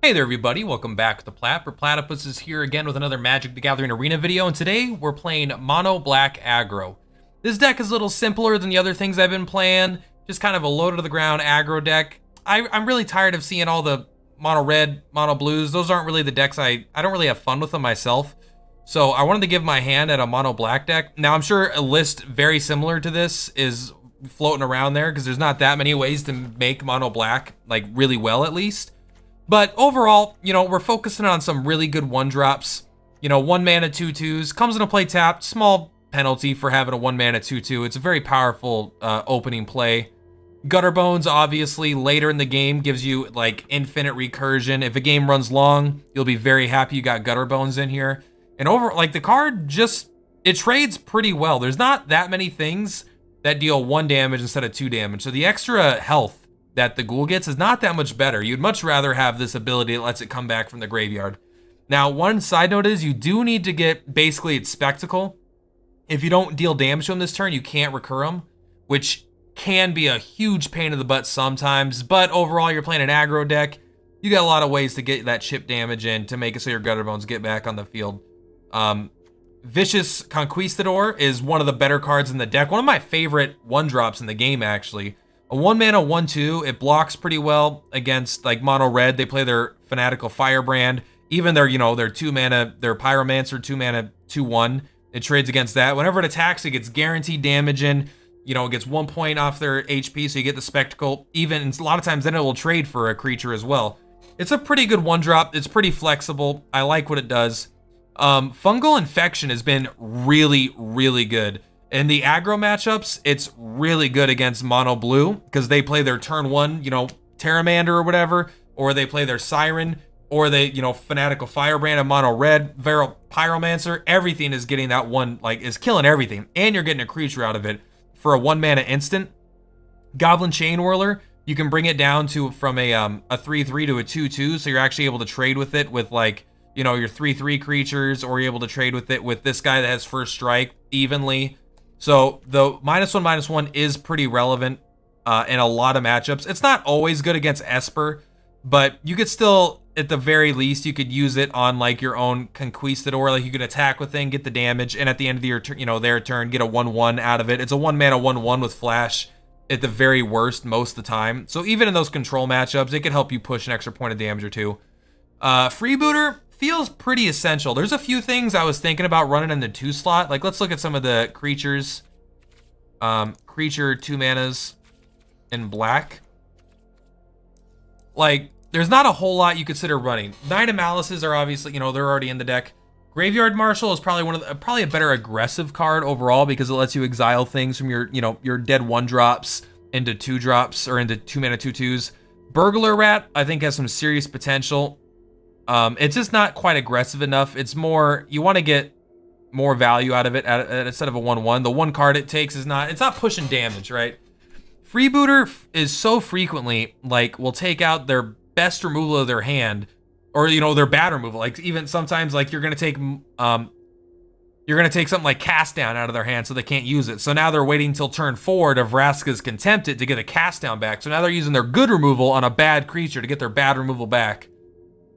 Hey there everybody, welcome back to Plat. Purplatypus is here again with another Magic the Gathering Arena video, and today we're playing Mono Black Aggro. This deck is a little simpler than the other things I've been playing, just kind of a low to the ground aggro deck. I'm really tired of seeing all the mono red, mono blues. Those aren't really the decks I don't really have fun with them myself. So I wanted to give my hand at a mono black deck. Now I'm sure a list very similar to this is floating around there because there's not that many ways to make mono black like really well at least. But overall, we're focusing on some really good one drops. 1 mana 2/2s comes into play tapped. Small penalty for having a 1 mana 2/2. It's a very powerful opening play. Gutter Bones, obviously, later in the game gives you like infinite recursion. If a game runs long, you'll be very happy you got Gutter Bones in here. And the card it trades pretty well. There's not that many things that deal 1 damage instead of 2 damage. So the extra health that the ghoul gets is not that much better. You'd much rather have this ability that lets it come back from the graveyard. Now, one side note is you do need to get basically its Spectacle. If you don't deal damage to him this turn, you can't recur him, which can be a huge pain in the butt sometimes. But overall, you're playing an aggro deck. You got a lot of ways to get that chip damage in to make it so your Gutter Bones get back on the field. Vicious Conquistador is one of the better cards in the deck. One of my favorite one drops in the game, actually. A 1 mana 1/2, it blocks pretty well against like mono red. They play their Fanatical Firebrand. Even their 2 mana, their Pyromancer 2 mana 2/1. It trades against that. Whenever it attacks, it gets guaranteed damage in. It gets 1 point off their HP, so you get the Spectacle. Even a lot of times, then it will trade for a creature as well. It's a pretty good one drop. It's pretty flexible. I like what it does. Fungal Infection has been really, really good. In the aggro matchups, it's really good against mono blue because they play their turn 1, Terramander or whatever, or they play their Siren, or they, Fanatical Firebrand and mono red, Vero Pyromancer. Everything is getting that one, is killing everything, and you're getting a creature out of it for a 1 mana instant. Goblin Chain Whirler, you can bring it down from a 3/3 to a 2/2, so you're actually able to trade with it with your 3/3 creatures, or you're able to trade with it with this guy that has first strike evenly. So the -1/-1 is pretty relevant in a lot of matchups. It's not always good against Esper, but you could still, at the very least, you could use it on your own Conquistador. You could attack with it and get the damage, and at the end of their turn, get a 1/1 out of it. It's a 1 mana 1/1 with flash at the very worst most of the time. So even in those control matchups, it could help you push an extra point of damage or two. Freebooter feels pretty essential. There's a few things I was thinking about running in the 2 slot. Let's look at some of the creatures. Creature 2 manas in black. There's not a whole lot you consider running. Nine of Malices are obviously, they're already in the deck. Graveyard Marshal is probably probably a better aggressive card overall because it lets you exile things from your dead 1 drops into 2 drops or into 2 mana 2/2s. Burglar Rat, I think, has some serious potential. It's just not quite aggressive enough. It's more, you want to get more value out of it instead of a 1/1. The 1 card it takes it's not pushing damage, right? Freebooter is so frequently, will take out their best removal of their hand, or, their bad removal. Even sometimes, you're going to take, something like Cast Down out of their hand so they can't use it. So now they're waiting until turn 4 to Vraska's Contempt it to get a Cast Down back. So now they're using their good removal on a bad creature to get their bad removal back.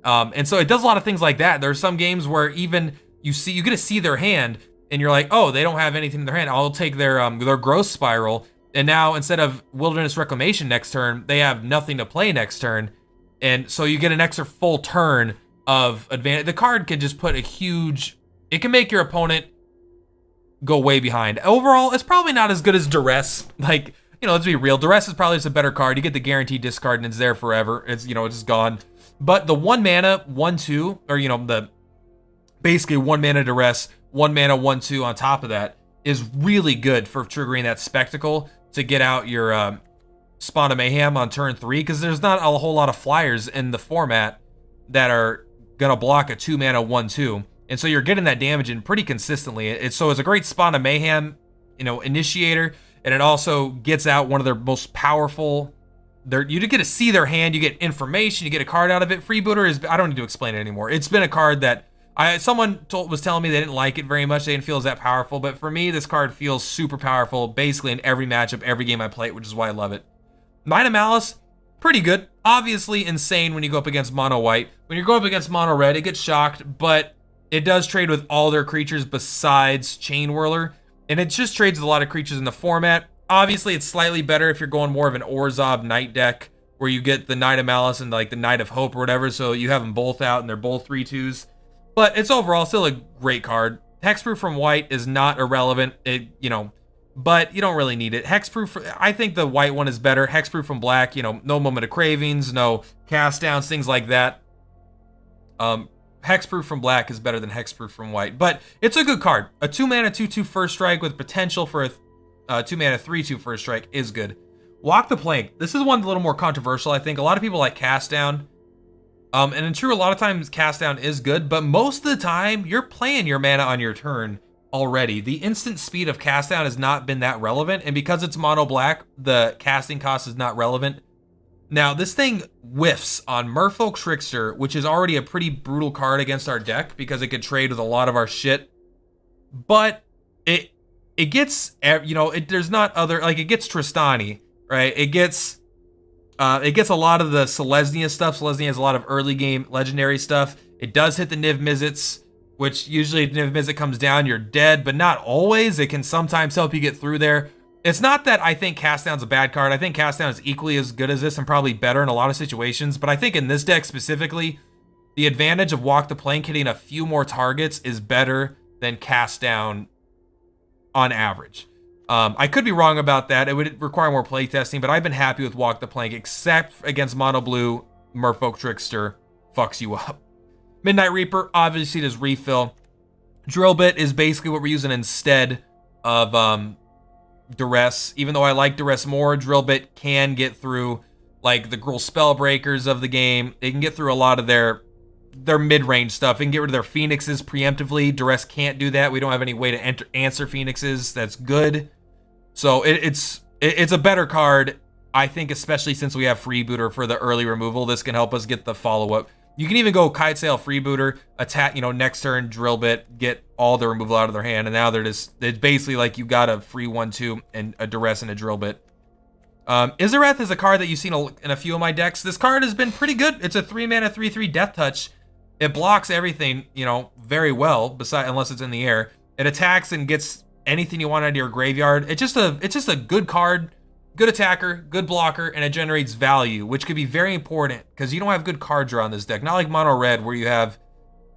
And so it does a lot of things like that. There's some games where even you get to see their hand, and you're like, oh, they don't have anything in their hand. I'll take their Growth Spiral, and now instead of Wilderness Reclamation next turn, they have nothing to play next turn, and so you get an extra full turn of advantage. The card can just put it can make your opponent go way behind. Overall, it's probably not as good as Duress. Let's be real. Duress is probably just a better card. You get the guaranteed discard, and it's there forever. It's it's just gone. But the 1 mana 1/2, or the basically 1 mana Duress, 1 mana 1/2 on top of that is really good for triggering that Spectacle to get out your Spawn of Mayhem on turn 3, because there's not a whole lot of flyers in the format that are gonna block a 2 mana 1/2, and so you're getting that damage in pretty consistently. So it's a great Spawn of Mayhem, initiator, and it also gets out one of their most powerful. You get to see their hand, you get information, you get a card out of it. Freebooter is, I don't need to explain it anymore. It's been a card that someone was telling me they didn't like it very much. They didn't feel as that powerful, but for me, this card feels super powerful basically in every matchup, every game I play it, which is why I love it. Nine of Malice, pretty good. Obviously insane when you go up against mono white, when you're going up against mono red, it gets shocked, but it does trade with all their creatures besides Chain Whirler, and it just trades with a lot of creatures in the format. Obviously, it's slightly better if you're going more of an Orzhov Knight deck, where you get the Knight of Malice and like the Knight of Hope or whatever, so you have them both out and they're both 3/2s. But it's overall still a great card. Hexproof from white is not irrelevant, but you don't really need it. Hexproof, I think the white one is better. Hexproof from black, no Moment of Cravings, no cast downs, things like that. Hexproof from black is better than Hexproof from white, but it's a good card. A 2-mana 2/2 first strike with potential for a 2-mana 3/2 first strike is good. Walk the Plank. This is one a little more controversial, I think. A lot of people like cast down. And in true, a lot of times cast down is good, but most of the time you're playing your mana on your turn already. The instant speed of cast down has not been that relevant, and because it's mono black, the casting cost is not relevant. Now, this thing whiffs on Merfolk Trickster, which is already a pretty brutal card against our deck because it could trade with a lot of our shit. But it gets, there's not other, like, it gets Tristani, right? It gets a lot of the Selesnya stuff. Selesnya has a lot of early game legendary stuff. It does hit the Niv Mizzets, which usually if Niv Mizzet comes down, you're dead, but not always. It can sometimes help you get through there. It's not that I think Cast Down's a bad card. I think Cast Down is equally as good as this and probably better in a lot of situations, but I think in this deck specifically, the advantage of Walk the Plank hitting a few more targets is better than Cast Down on average. I could be wrong about that. It would require more playtesting, but I've been happy with Walk the Plank, except against Mono Blue. Merfolk Trickster fucks you up. Midnight Reaper obviously does refill. Drill Bit is basically what we're using instead of Duress. Even though I like Duress more, Drill Bit can get through like the Gruul Spellbreakers of the game. It can get through a lot of their mid-range stuff. It can get rid of their Phoenixes preemptively. Duress can't do that. We don't have any way to answer Phoenixes. That's good. So it's a better card, I think, especially since we have Freebooter for the early removal. This can help us get the follow-up. You can even go Kite Sail, Freebooter, attack, next turn, Drill Bit, get all the removal out of their hand, and now it's basically like you got a free 1/2 and a Duress and a Drill Bit. Izareth is a card that you've seen in a few of my decks. This card has been pretty good. It's a 3-mana 3/3 Death Touch. It blocks everything, very well, unless it's in the air. It attacks and gets anything you want out of your graveyard. It's just a good card, good attacker, good blocker, and it generates value, which could be very important because you don't have good card draw on this deck. Not like Mono Red, where you have,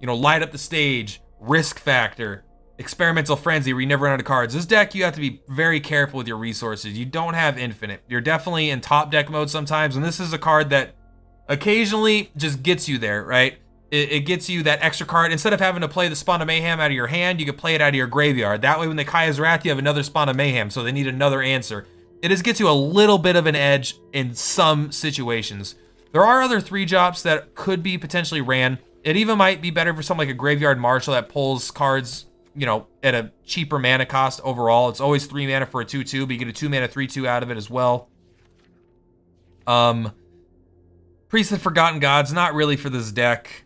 Light Up the Stage, Risk Factor, Experimental Frenzy, where you never run out of cards. This deck, you have to be very careful with your resources. You don't have infinite. You're definitely in top deck mode sometimes, and this is a card that occasionally just gets you there, right? It gets you that extra card. Instead of having to play the Spawn of Mayhem out of your hand, you can play it out of your graveyard. That way, when they Kaya's Wrath, you have another Spawn of Mayhem, so they need another answer. It just gets you a little bit of an edge in some situations. There are other 3-drops that could be potentially ran. It even might be better for something like a Graveyard Marshal that pulls cards, at a cheaper mana cost overall. It's always 3 mana for a 2/2, but you get a 2-mana 3/2 out of it as well. Priest of Forgotten Gods, not really for this deck.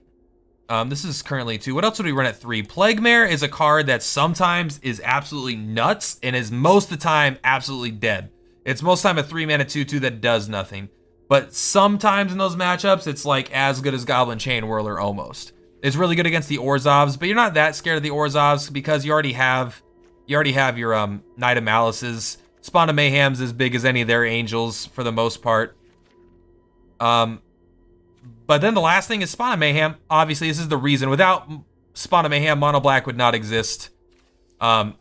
This is currently 2. What else would we run at 3? Plague Mare is a card that sometimes is absolutely nuts and is most of the time absolutely dead. It's most of the time a 3-mana 2/2 that does nothing. But sometimes in those matchups, it's like as good as Goblin Chain Whirler almost. It's really good against the Orzhovs, but you're not that scared of the Orzhovs because you already have your Knight of Malices. Spawn of Mayhem's as big as any of their angels for the most part. But then the last thing is Spawn of Mayhem. Obviously, this is the reason. Without Spawn of Mayhem, Mono Black would not exist.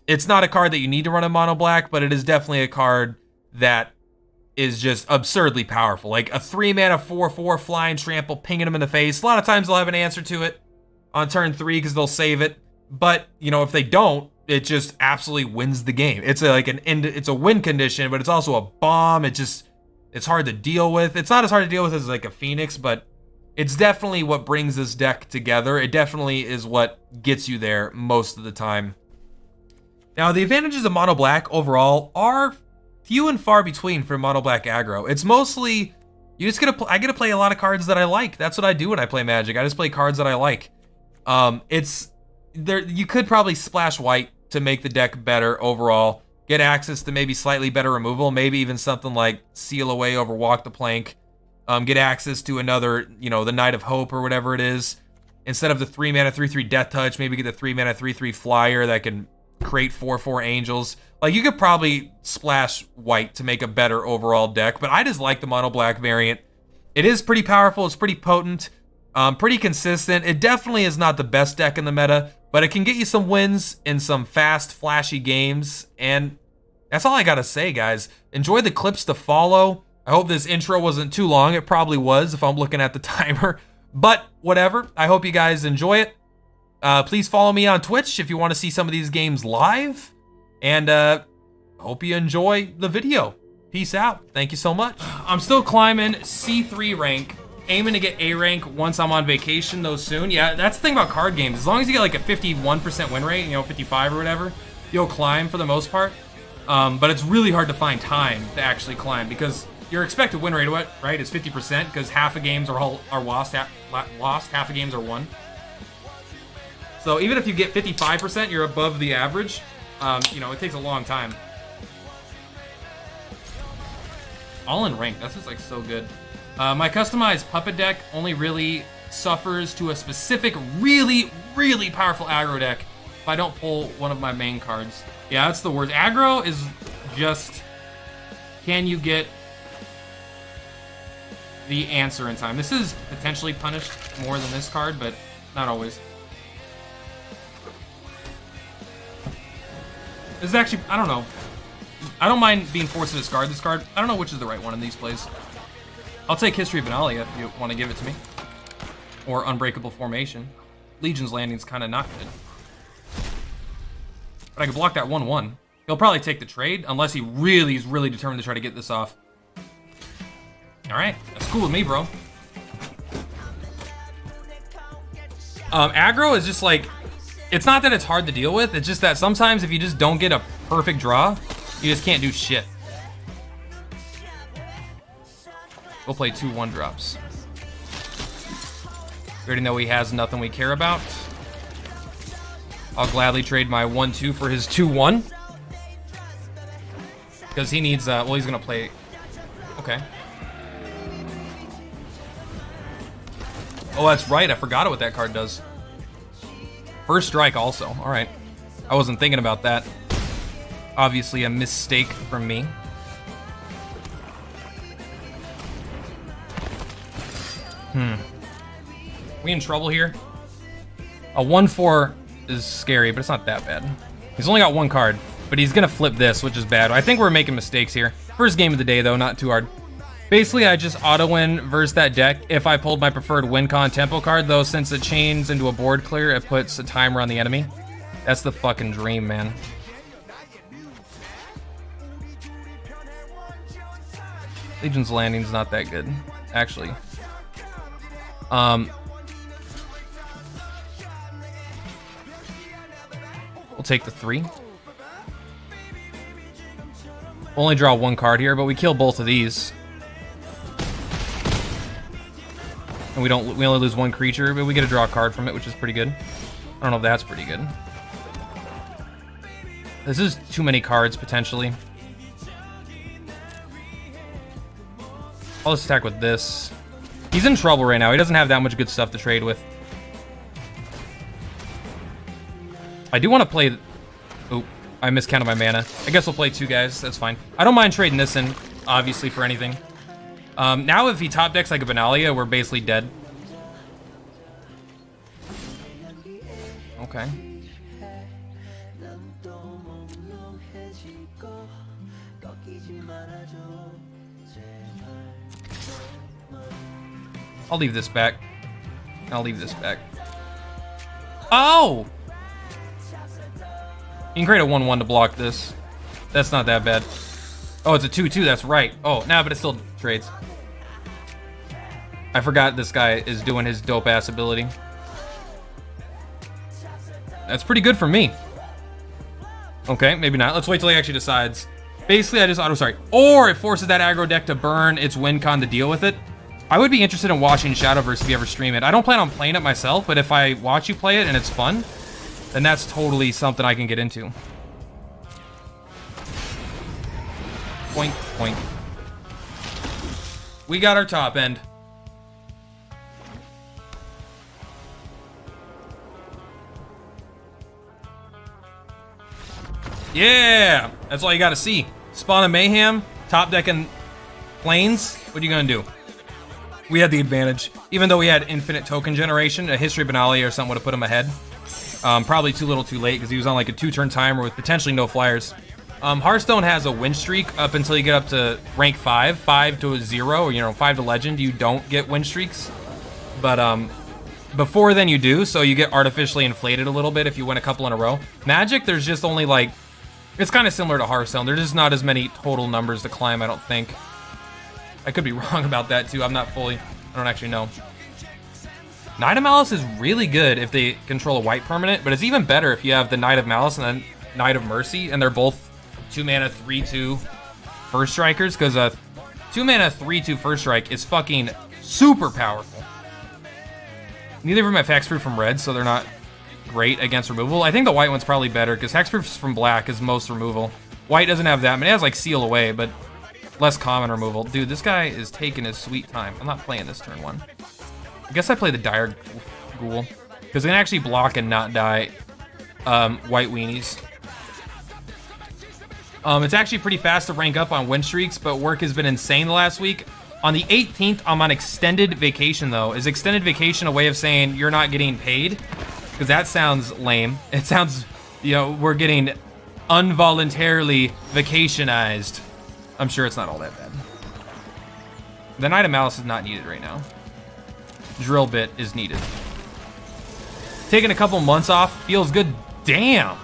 It's not a card that you need to run in Mono Black, but it is definitely a card that is just absurdly powerful. Like a 3-mana 4/4 Flying Trample, pinging them in the face. A lot of times they'll have an answer to it on turn 3 because they'll save it. But, if they don't, it just absolutely wins the game. It's it's a win condition, but it's also a bomb. It's hard to deal with. It's not as hard to deal with as like a Phoenix, but it's definitely what brings this deck together. It definitely is what gets you there most of the time. Now, the advantages of Mono Black overall are few and far between for Mono Black aggro. It's mostly, I get to play a lot of cards that I like. That's what I do when I play Magic. I just play cards that I like. You could probably splash white to make the deck better overall. Get access to maybe slightly better removal, maybe even something like Seal Away over Walk the Plank. get access to another, you know, the Knight of Hope or whatever it is. Instead of the 3-mana 3/3 Death Touch, maybe get the 3-mana 3/3 Flyer that can create 4/4 Angels. Like, you could probably splash white to make a better overall deck, but I just like the mono black variant. It is pretty powerful, it's pretty potent, pretty consistent. It definitely is not the best deck in the meta, but it can get you some wins in some fast, flashy games, and that's all I gotta say, guys. Enjoy the clips to follow. I hope this intro wasn't too long. It probably was if I'm looking at the timer, but whatever. I hope you guys enjoy it. Please follow me on Twitch if you want to see some of these games live, and hope you enjoy the video. Peace out. Thank you so much. I'm still climbing C3 rank, aiming to get A rank once I'm on vacation though soon. Yeah, that's the thing about card games. As long as you get like a 51% win rate, you know, 55 or whatever, you'll climb for the most part. But it's really hard to find time to actually climb because your expected win rate, right, is 50% because half of games are lost, half of games are won. So even if you get 55%, you're above the average. You know, it takes a long time. All in rank, that's just like so good. My customized puppet deck only really suffers to a specific really, really powerful aggro deck if I don't pull one of my main cards. Yeah, that's the worst. Aggro is just, can you get the answer in time? This is potentially punished more than this card, but not always. This is actually, I don't know. I don't mind being forced to discard this card. I don't know which is the right one in these plays. I'll take History of Benalia if you want to give it to me. Or Unbreakable Formation. Legion's Landing's kind of not good. But I can block that 1/1. He'll probably take the trade, unless he really is really determined to try to get this off. Alright, that's cool with me, bro. Aggro is just like, it's not that it's hard to deal with, it's just that sometimes if you just don't get a perfect draw, you just can't do shit. We'll play 2 1-drops. We already know he has nothing we care about. I'll gladly trade my 1/2 for his 2/1. Because he needs, well, he's gonna play, okay. Oh, that's right, I forgot what that card does. First strike also, all right. I wasn't thinking about that. Obviously a mistake from me. We in trouble here? A 1/4 is scary, but it's not that bad. He's only got 1 card, but he's gonna flip this, which is bad. I think we're making mistakes here. First game of the day though, not too hard. Basically, I just auto-win versus that deck if I pulled my preferred WinCon tempo card, though since it chains into a board clear, it puts a timer on the enemy. That's the fucking dream, man. Legion's Landing's not that good, actually. We'll take the 3. We'll only draw 1 card here, but we kill both of these. And we only lose 1 creature, but we get to draw a card from it, which is pretty good. I don't know if that's pretty good. This is too many cards, potentially. I'll just attack with this. He's in trouble right now. He doesn't have that much good stuff to trade with. I do want to play... Oh, I miscounted my mana. I guess we'll play 2 guys. That's fine. I don't mind trading this in, obviously, for anything. Now if he top decks like a Benalia, we're basically dead. Okay. I'll leave this back. I'll leave this back. Oh! You can create a 1/1 to block this. That's not that bad. Oh, it's a 2/2, that's right. Oh, nah, but it still trades. I forgot this guy is doing his dope-ass ability. That's pretty good for me. Okay, maybe not. Let's wait till he actually decides. Basically, I just auto-sorry. Or it forces that aggro deck to burn its WinCon to deal with it. I would be interested in watching Shadowverse if you ever stream it. I don't plan on playing it myself, but if I watch you play it and it's fun, then that's totally something I can get into. Boink, boink. We got our top end. Yeah! That's all you gotta see. Spawn of Mayhem, top deck and Plains. What are you gonna do? We had the advantage. Even though we had infinite token generation, a History Banali or something would have put him ahead. Probably too little too late because he was on like a 2-turn timer with potentially no flyers. Hearthstone has a win streak up until you get up to rank 5. 5 to 0, or, you know, 5 to legend, you don't get win streaks. But before then you do, so you get artificially inflated a little bit if you win a couple in a row. Magic, there's just only like, it's kind of similar to Hearthstone. There's just not as many total numbers to climb, I don't think. I could be wrong about that too. I don't actually know. Knight of Malice is really good if they control a white permanent, but it's even better if you have the Knight of Malice and then Knight of Mercy, and they're both 2-mana 3/2 first strikers, because a 2-mana 3/2 first strike is fucking super powerful. Neither of them have hexproof from red, so they're not great against removal. I think the white one's probably better, because hexproof from black is most removal. White doesn't have that, but it has like seal away, but less common removal. Dude, this guy is taking his sweet time. I'm not playing this turn 1. I guess I play the Dire Ghoul, because it can actually block and not die white weenies. It's actually pretty fast to rank up on win streaks, but work has been insane the last week. On the 18th, I'm on extended vacation, though. Is extended vacation a way of saying you're not getting paid? Because that sounds lame. It sounds, you know, we're getting involuntarily vacationized. I'm sure it's not all that bad. The Knight of Malice is not needed right now. Drill bit is needed. Taking a couple months off feels good. Damn,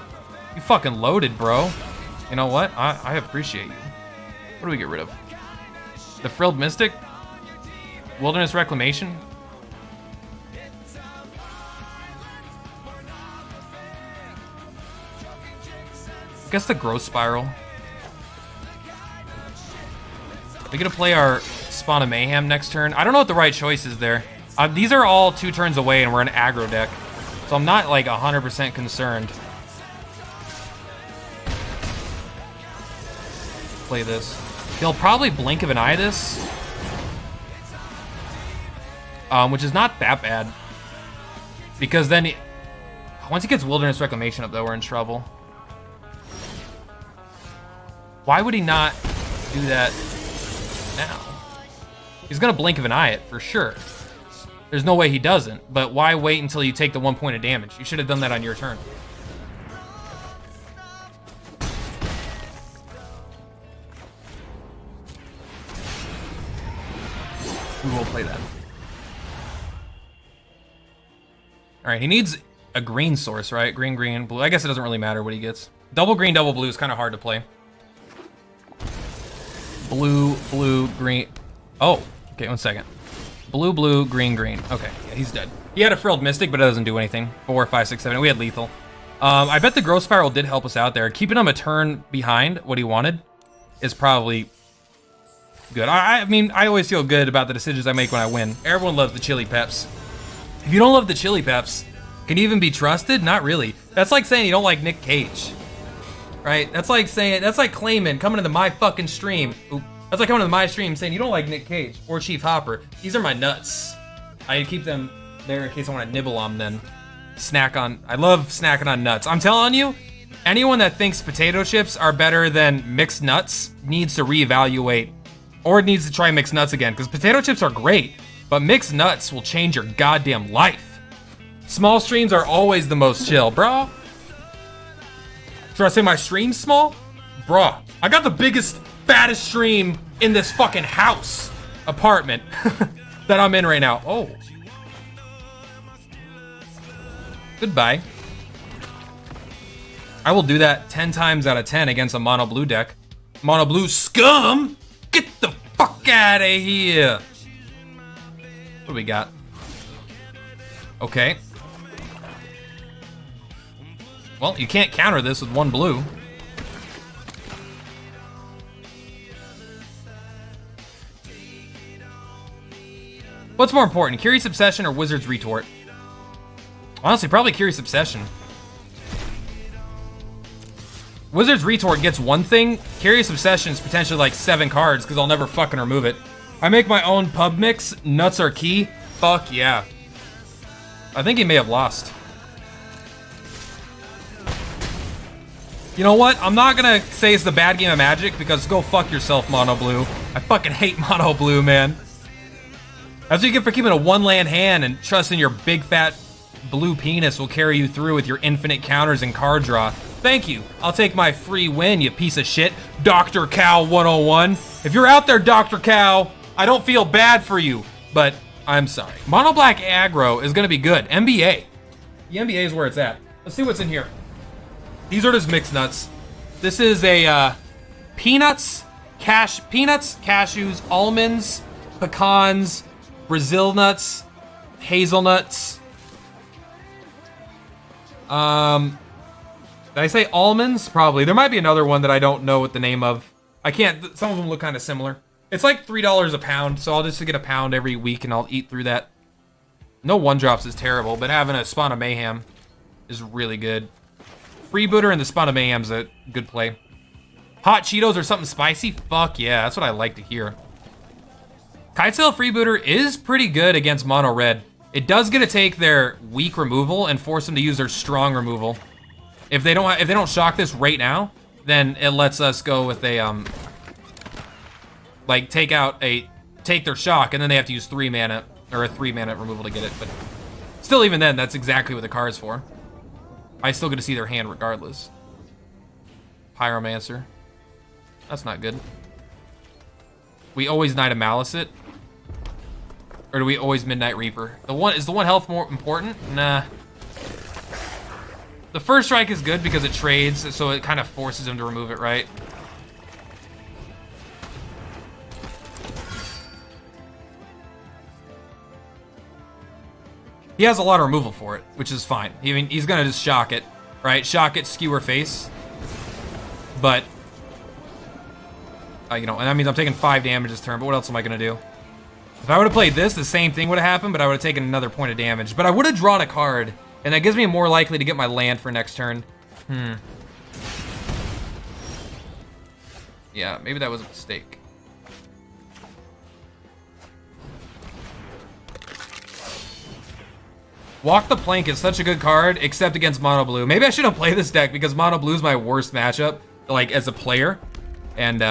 you fucking loaded, bro. You know what? I appreciate you. What do we get rid of? The Frilled Mystic? Wilderness Reclamation? I guess the Growth Spiral. We're gonna play our Spawn of Mayhem next turn. I don't know what the right choice is there. These are all 2 turns away and we're an aggro deck. So I'm not like 100% concerned. Play this. He'll probably blink of an eye this. Which is not that bad. Because then, once he gets Wilderness Reclamation up though, we're in trouble. Why would he not do that now? He's gonna blink of an eye it, for sure. There's no way he doesn't, but why wait until you take the 1 point of damage? You should have done that on your turn. We will play that. All right, he needs a green source, right? Green, green, blue. I guess it doesn't really matter what he gets. Double green, double blue is kind of hard to play. Blue, blue, green. Oh, okay, 1 second. Blue, blue, green, green. Okay, yeah, he's dead. He had a Frilled Mystic, but it doesn't do anything. 4, 5, 6, 7. We had lethal. I bet the Growth Spiral did help us out there. Keeping him a turn behind what he wanted is probably good. I mean, I always feel good about the decisions I make when I win. Everyone loves the Chili Peps. If you don't love the Chili Peps, can you even be trusted? Not really. That's like saying you don't like Nick Cage, right? That's like claiming, coming into my fucking stream. Oop. That's like coming to my stream saying you don't like Nick Cage or Chief Hopper. These are my nuts. I keep them there in case I want to nibble on them, then I love snacking on nuts. I'm telling you, anyone that thinks potato chips are better than mixed nuts needs to reevaluate or needs to try mixed nuts again, because potato chips are great, but mixed nuts will change your goddamn life. Small streams are always the most chill, bro. Should I say my stream's small? Bruh, I got the biggest, fattest stream in this fucking house apartment that I'm in right now. Oh. Goodbye. I will do that 10 times out of 10 against a mono blue deck. Mono blue scum! Get the fuck out of here! What do we got? Okay. Well, you can't counter this with 1 blue. What's more important, Curious Obsession or Wizard's Retort? Honestly, probably Curious Obsession. Wizard's Retort gets one thing. Curious Obsession is potentially like 7 cards because I'll never fucking remove it. I make my own pub mix. Nuts are key. Fuck yeah. I think he may have lost. You know what? I'm not gonna say it's the bad game of Magic because go fuck yourself, Mono Blue. I fucking hate Mono Blue, man. That's what you get for keeping a one-land hand and trusting your big fat blue penis will carry you through with your infinite counters and card draw. Thank you. I'll take my free win, you piece of shit. Dr. Cow 101. If you're out there, Dr. Cow, I don't feel bad for you, but I'm sorry. Mono Black Aggro is gonna be good. NBA. The NBA is where it's at. Let's see what's in here. These are just mixed nuts. This is a peanuts, cashews, almonds, pecans, Brazil nuts, hazelnuts. Did I say almonds? Probably. There might be another one that I don't know what the name of. I can't. Some of them look kind of similar. It's like $3 a pound, so I'll just get a pound every week and I'll eat through that. No one drops is terrible, but having a Spawn of Mayhem is really good. Freebooter and the Spawn of Mayhem's a good play. Hot Cheetos or something spicy? Fuck yeah, that's what I like to hear. Kitesail Freebooter is pretty good against Mono Red. It does get to take their weak removal and force them to use their strong removal. If they don't shock this right now, then it lets us go with a like take their shock and then they have to use 3 mana or a 3 mana removal to get it. But still, even then, that's exactly what the card's for. I still get to see their hand regardless. Pyromancer. That's not good. We always Knight of Malice it. Or do we always Midnight Reaper? Is the one health more important? Nah. The first strike is good because it trades, so it kind of forces him to remove it, right? He has a lot of removal for it, which is fine. I mean, he's gonna just shock it, right? Shock it, skewer face. But, you know, and that means I'm taking 5 damage this turn, but what else am I gonna do? If I would've played this, the same thing would've happened, but I would've taken another point of damage. But I would've drawn a card, and that gives me more likely to get my land for next turn. Yeah, maybe that was a mistake. Walk the Plank is such a good card, except against Mono Blue. Maybe I shouldn't play this deck because Mono Blue is my worst matchup, like, as a player. And,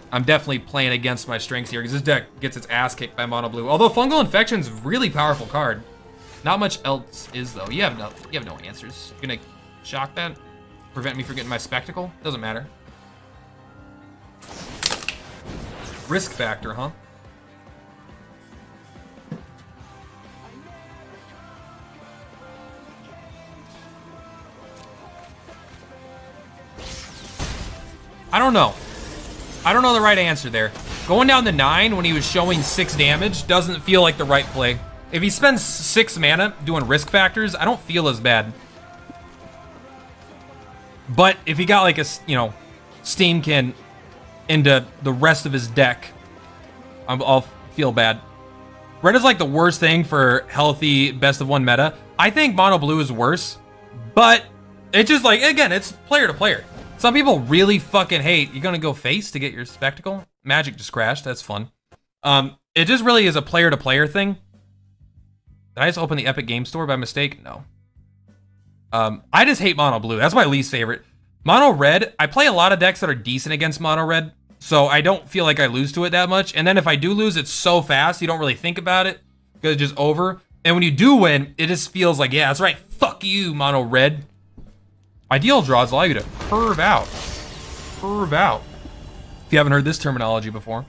I'm definitely playing against my strengths here because this deck gets its ass kicked by Mono Blue. Although Fungal Infection's a really powerful card. Not much else is, though. You have no answers. You're gonna shock that? Prevent me from getting my Spectacle? Doesn't matter. Risk factor, huh? I don't know. I don't know the right answer there. Going down to 9 when he was showing 6 damage doesn't feel like the right play. If he spends 6 mana doing risk factors, I don't feel as bad. But if he got like a, you know, Steamkin into the rest of his deck, I'll feel bad. Red is like the worst thing for healthy best of 1 meta. I think Mono Blue is worse, but it's just like, again, it's player to player. Some people really fucking hate. You're gonna go face to get your Spectacle? Magic just crashed. That's fun. It just really is a player-to-player thing. Did I just open the Epic Game Store by mistake? No. I just hate Mono Blue. That's my least favorite. Mono Red, I play a lot of decks that are decent against Mono Red, so I don't feel like I lose to it that much. And then if I do lose, it's so fast, you don't really think about it, because it's just over. And when you do win, it just feels like, yeah, that's right, fuck you, Mono Red. Ideal draws allow you to curve out. Curve out. If you haven't heard this terminology before.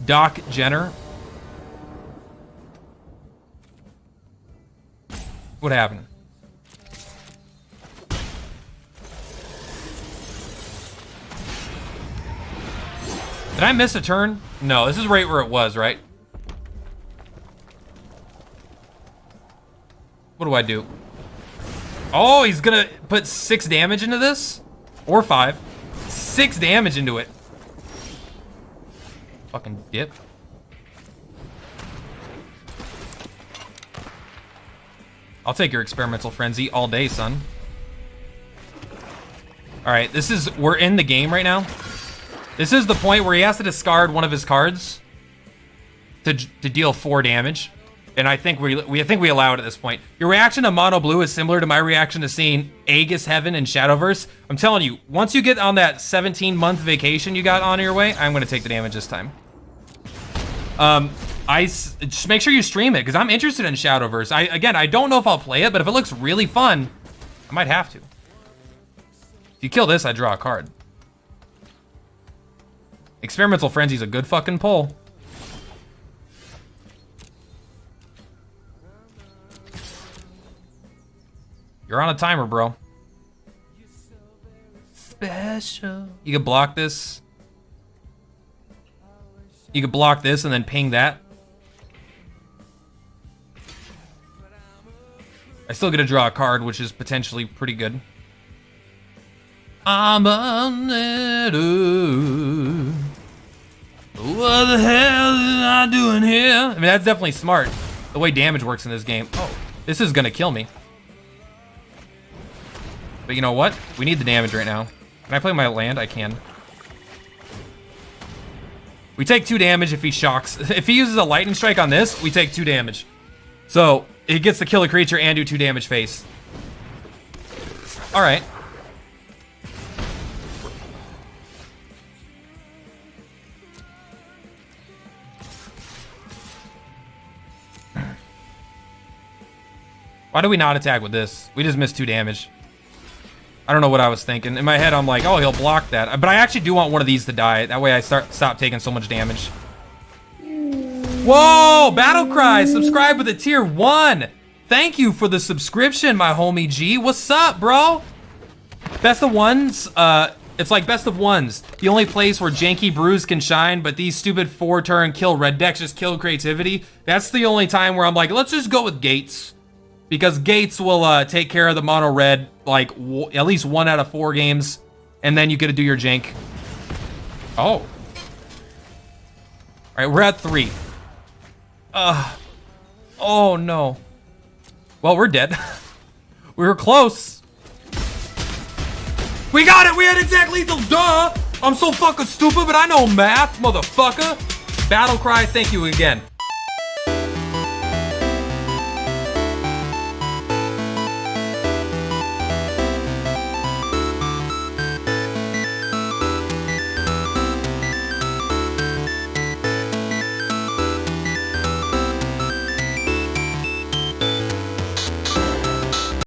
Doc Jenner. What happened? Did I miss a turn? No, this is right where it was, right? What do I do? Oh, he's gonna put 6 damage into this? Or 5. 6 damage into it. Fucking dip. I'll take your Experimental Frenzy all day, son. Alright, we're in the game right now. This is the point where he has to discard one of his cards to deal 4 damage. And I think we allow it at this point. Your reaction to mono blue is similar to my reaction to seeing Aegis Heaven and Shadowverse. I'm telling you, once you get on that 17-month vacation you got on your way, I'm gonna take the damage this time. Just make sure you stream it, because I'm interested in Shadowverse. I don't know if I'll play it, but if it looks really fun, I might have to. If you kill this, I draw a card. Experimental Frenzy's a good fucking pull. You're on a timer, bro. Special. You can block this. You can block this and then ping that. I still get to draw a card, which is potentially pretty good. I'm on it. What the hell am I doing here? I mean, that's definitely smart. The way damage works in this game. Oh, this is gonna kill me. But you know what? We need the damage right now. Can I play my land? I can. We take 2 damage if he shocks. If he uses a lightning strike on this, we take 2 damage. So he gets to kill a creature and do 2 damage face. All right. Why do we not attack with this? We just missed 2 damage. I don't know what I was thinking. In my head, I'm like, oh, he'll block that. But I actually do want one of these to die. That way I stop taking so much damage. Whoa, Battle Cry, subscribe with a tier 1. Thank you for the subscription, my homie G. What's up, bro? Best of ones, it's like best of ones. The only place where janky brews can shine, but these stupid 4-turn kill red decks just kill creativity. That's the only time where I'm like, let's just go with Gates. Because Gates will take care of the mono red like at least 1 out of 4 games, and then you get to do your jank. Oh. All right, we're at 3. Oh no. Well, we're dead. We were close. We got it. We had exact lethal. Duh. I'm so fucking stupid, but I know math, motherfucker. Battle Cry, thank you again.